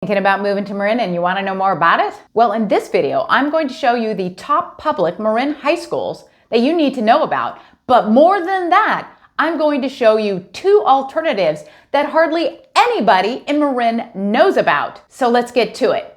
Thinking about moving to Marin and you want to know more about it? Well, in this video, I'm going to show you the top public Marin high schools that you need to know about. But more than that, I'm going to show you two alternatives that hardly anybody in Marin knows about. So let's get to it.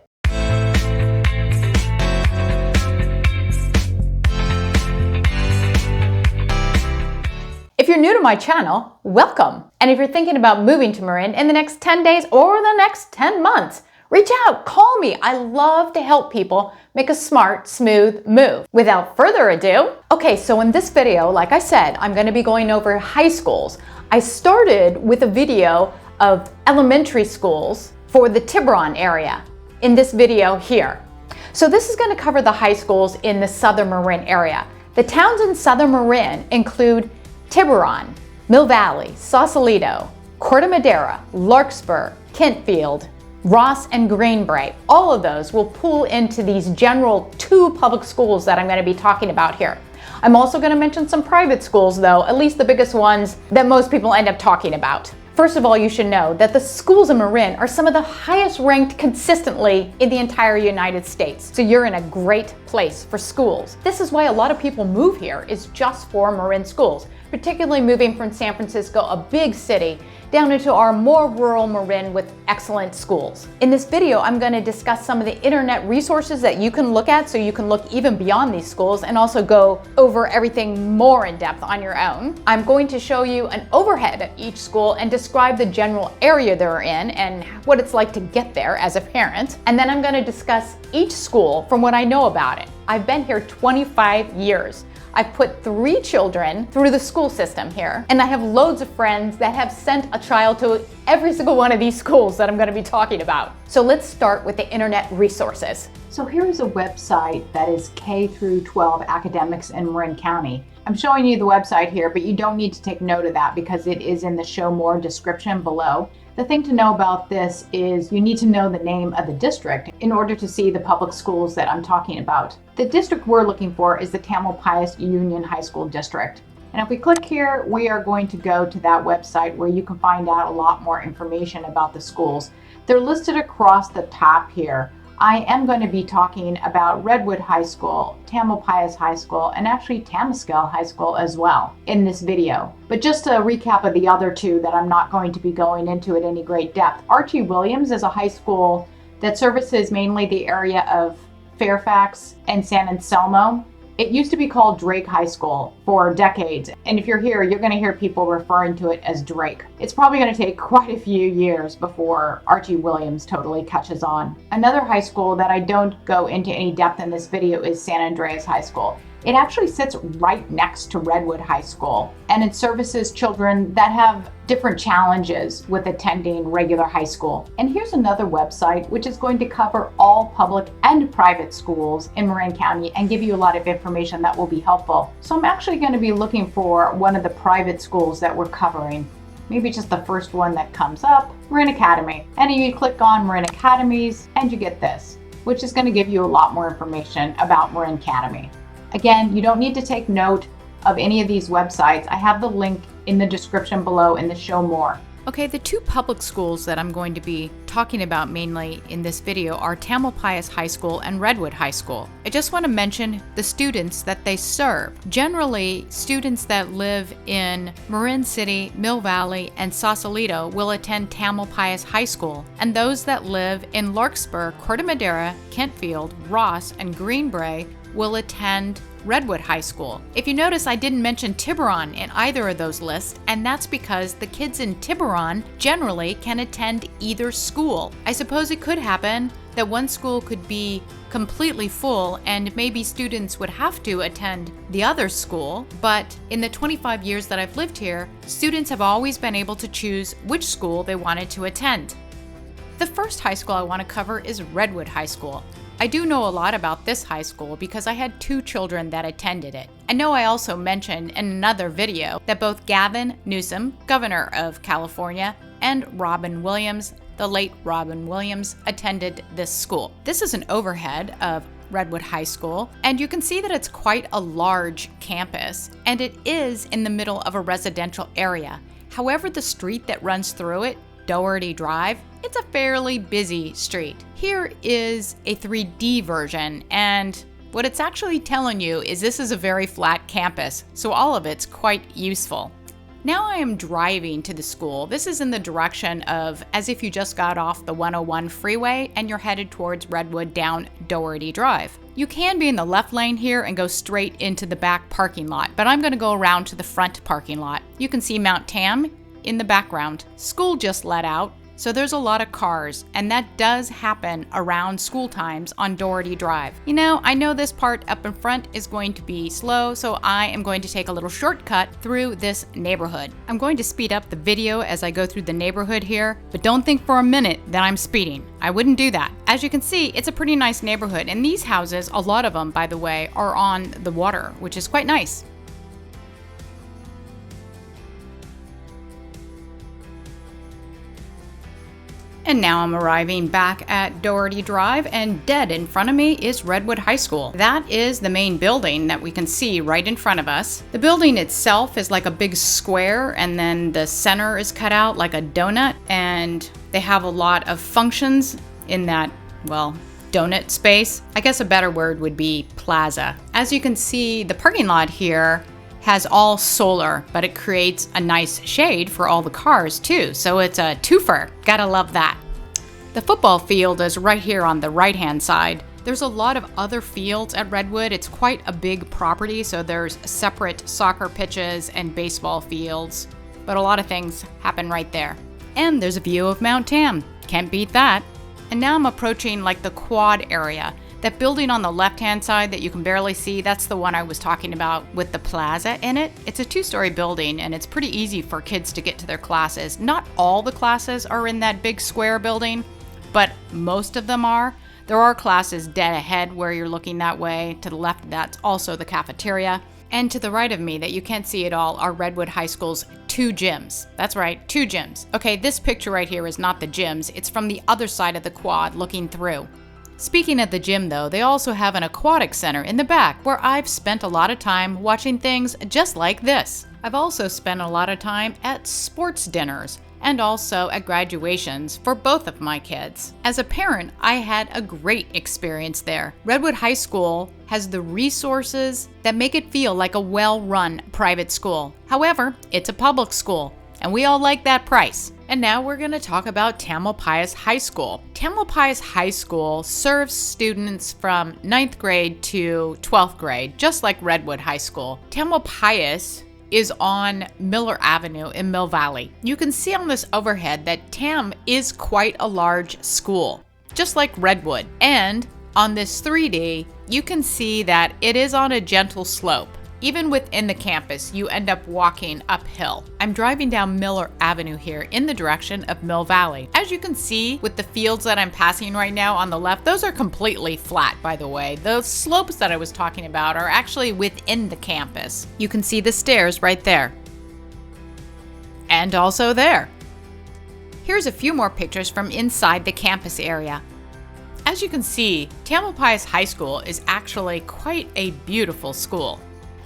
If you're new to my channel, welcome. And if you're thinking about moving to Marin in the next 10 days or the next 10 months, reach out, call me. I love to help people make a smart, smooth move. Without further ado, okay, so in this video, like I said, I'm going to be going over high schools. I started with a video of elementary schools for the Tiburon area in this video here. So this is going to cover the high schools in the Southern Marin area. The towns in Southern Marin include Tiburon, Mill Valley, Sausalito, Corte Madera, Larkspur, Kentfield, Ross, and Greenbrae. All of those will pool into these general two public schools that I'm going to be talking about here. I'm also going to mention some private schools though, at least the biggest ones that most people end up talking about. First of all, you should know that the schools in Marin are some of the highest ranked consistently in the entire United States. So you're in a great place for schools. This is why a lot of people move here, is just for Marin schools, particularly moving from San Francisco, a big city, down into our more rural Marin with excellent schools. In this video, I'm going to discuss some of the internet resources that you can look at so you can look even beyond these schools and also go over everything more in depth on your own. I'm going to show you an overhead of each school and describe the general area they're in and what it's like to get there as a parent. And then I'm going to discuss each school from what I know about it. I've been here 25 years. I've put 3 children through the school system here, and I have loads of friends that have sent a child to every single one of these schools that I'm going to be talking about. So let's start with the internet resources. So here is a website that is K through 12 academics in Marin County. I'm showing you the website here, but you don't need to take note of that because it is in the show more description below. The thing to know about this is you need to know the name of the district in order to see the public schools that I'm talking about. The district we're looking for is the Tamalpais Union High School District. And if we click here, we are going to go to that website where you can find out a lot more information about the schools. They're listed across the top here. I am going to be talking about Redwood High School, Tamalpais High School, and actually Tamiscal High School as well in this video. But just a recap of the other two that I'm not going to be going into at any great depth. Archie Williams is a high school that services mainly the area of Fairfax and San Anselmo. It used to be called Drake High School for decades, and if you're here, you're going to hear people referring to it as Drake. It's probably going to take quite a few years before Archie Williams totally catches on. Another high school that I don't go into any depth in this video is San Andreas High School. It actually sits right next to Redwood High School, and it services children that have different challenges with attending regular high school. And here's another website which is going to cover all public and private schools in Marin County and give you a lot of information that will be helpful. So I'm actually going to be looking for one of the private schools that we're covering. Maybe just the first one that comes up, Marin Academy. And you click on Marin Academies and you get this, which is going to give you a lot more information about Marin Academy. Again, you don't need to take note of any of these websites. I have the link in the description below in the show more. Okay, the two public schools that I'm going to be talking about mainly in this video are Tamalpais High School and Redwood High School. I just want to mention the students that they serve. Generally, students that live in Marin City, Mill Valley, and Sausalito will attend Tamalpais High School, and those that live in Larkspur, Corte Madera, Kentfield, Ross, and Greenbrae will attend Redwood High School. If you notice, I didn't mention Tiburon in either of those lists, and that's because the kids in Tiburon generally can attend either school. I suppose it could happen that one school could be completely full and maybe students would have to attend the other school, but in the 25 years that I've lived here, students have always been able to choose which school they wanted to attend. The first high school I want to cover is Redwood High School. I do know a lot about this high school because I had 2 children that attended it. I know I also mentioned in another video that both Gavin Newsom, governor of California, and Robin Williams, the late Robin Williams, attended this school. This is an overhead of Redwood High School, and you can see that it's quite a large campus, and it is in the middle of a residential area. However, the street that runs through it Doherty Drive, it's a fairly busy street. Here is a 3D version, and what it's actually telling you is this is a very flat campus, so all of it's quite useful. Now I am driving to the school. This is in the direction of as if you just got off the 101 freeway and you're headed towards Redwood down Doherty Drive. You can be in the left lane here and go straight into the back parking lot, but I'm going to go around to the front parking lot. You can see Mount Tam in the background. School just let out, so there's a lot of cars, and that does happen around school times on Doherty Drive. You know, I know this part up in front is going to be slow, so I am going to take a little shortcut through this neighborhood. I'm going to speed up the video as I go through the neighborhood here, but don't think for a minute that I'm speeding. I wouldn't do that. As you can see, it's a pretty nice neighborhood, and these houses, a lot of them, by the way, are on the water, which is quite nice. And now I'm arriving back at Doherty Drive, and dead in front of me is Redwood High School. That is the main building that we can see right in front of us. The building itself is like a big square, and then the center is cut out like a donut, and they have a lot of functions in that, well, donut space. I guess a better word would be plaza. As you can see, the parking lot here has all solar, but it creates a nice shade for all the cars too, so it's a twofer. Gotta love that. The football field is right here on the right-hand side. There's a lot of other fields at Redwood. It's quite a big property, so there's separate soccer pitches and baseball fields, but a lot of things happen right there. And there's a view of Mount Tam. Can't beat that. And now I'm approaching like the quad area. That building on the left-hand side that you can barely see, that's the one I was talking about with the plaza in it. It's a 2-story building, and it's pretty easy for kids to get to their classes. Not all the classes are in that big square building, but most of them are. There are classes dead ahead where you're looking that way. To the left, that's also the cafeteria. And to the right of me, that you can't see at all, are Redwood High School's 2 gyms. That's right, 2 gyms. Okay, this picture right here is not the gyms. It's from the other side of the quad looking through. Speaking of the gym though, they also have an aquatic center in the back where I've spent a lot of time watching things just like this. I've also spent a lot of time at sports dinners and also at graduations for both of my kids. As a parent, I had a great experience there. Redwood High School has the resources that make it feel like a well-run private school. However, it's a public school, and we all like that price. And now we're going to talk about Tamalpais High School. Tamalpais High School serves students from 9th grade to 12th grade, just like Redwood High School. Tamalpais is on Miller Avenue in Mill Valley. You can see on this overhead that Tam is quite a large school, just like Redwood. And on this 3D, you can see that it is on a gentle slope. Even within the campus, you end up walking uphill. I'm driving down Miller Avenue here in the direction of Mill Valley. As you can see with the fields that I'm passing right now on the left, those are completely flat, by the way. Those slopes that I was talking about are actually within the campus. You can see the stairs right there. And also there. Here's a few more pictures from inside the campus area. As you can see, Tamalpais High School is actually quite a beautiful school.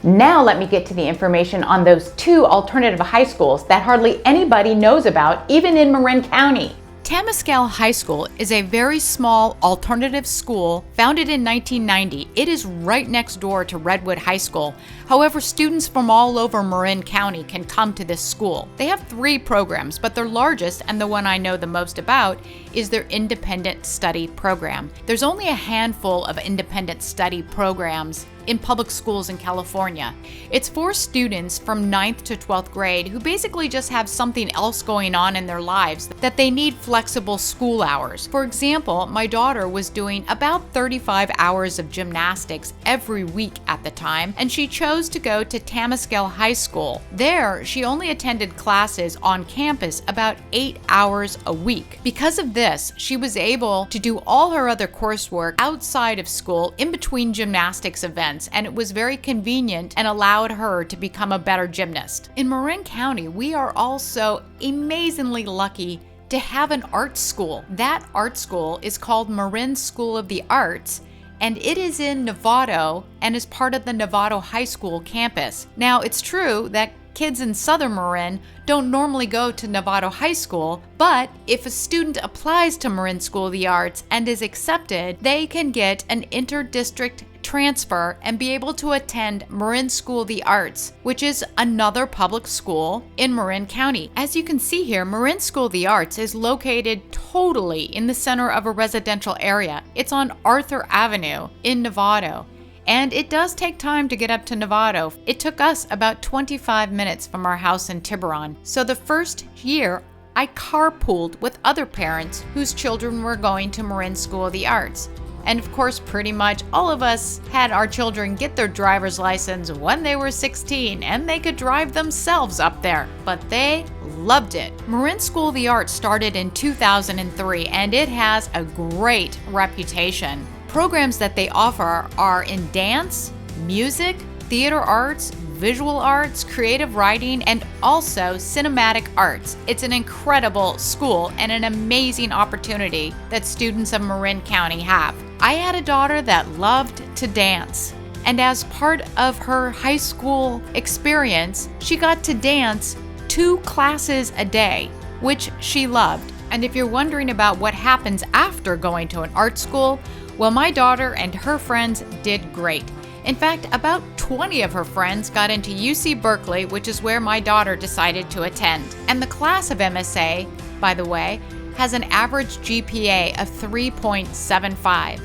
Now let me get to the information on those 2 alternative high schools that hardly anybody knows about, even in Marin County. Tamiscal High School is a very small alternative school founded in 1990. It is right next door to Redwood High School. However, students from all over Marin County can come to this school. They have 3 programs, but their largest, and the one I know the most about, is their independent study program. There's only a handful of independent study programs in public schools in California. It's for students from 9th to 12th grade who basically just have something else going on in their lives that they need flexible school hours. For example, my daughter was doing about 35 hours of gymnastics every week at the time, and she chose to go to Tamiscal High School. There, she only attended classes on campus about 8 hours a week. Because of this, she was able to do all her other coursework outside of school in between gymnastics events, and it was very convenient and allowed her to become a better gymnast. In Marin County, we are also amazingly lucky to have an art school. That art school is called Marin School of the Arts, and it is in Novato and is part of the Novato High School campus. Now, it's true that kids in Southern Marin don't normally go to Novato High School, but if a student applies to Marin School of the Arts and is accepted, they can get an inter-district transfer and be able to attend Marin School of the Arts, which is another public school in Marin County. As you can see here, Marin School of the Arts is located totally in the center of a residential area. It's on Arthur Avenue in Novato, and it does take time to get up to Novato. It took us about 25 minutes from our house in Tiburon. So the first year, I carpooled with other parents whose children were going to Marin School of the Arts. And of course, pretty much all of us had our children get their driver's license when they were 16 and they could drive themselves up there, but they loved it. Marin School of the Arts started in 2003 and it has a great reputation. Programs that they offer are in dance, music, theater arts, visual arts, creative writing, and also cinematic arts. It's an incredible school and an amazing opportunity that students of Marin County have. I had a daughter that loved to dance, and as part of her high school experience, she got to dance 2 classes a day, which she loved. And if you're wondering about what happens after going to an art school, well, my daughter and her friends did great. In fact, about 20 of her friends got into UC Berkeley, which is where my daughter decided to attend. And the class of MSA, by the way, has an average GPA of 3.75.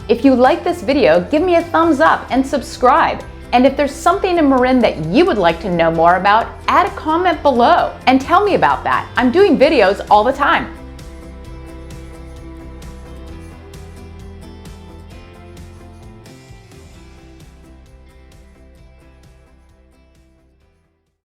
If you like this video, give me a thumbs up and subscribe. And if there's something in Marin that you would like to know more about, add a comment below and tell me about that. I'm doing videos all the time.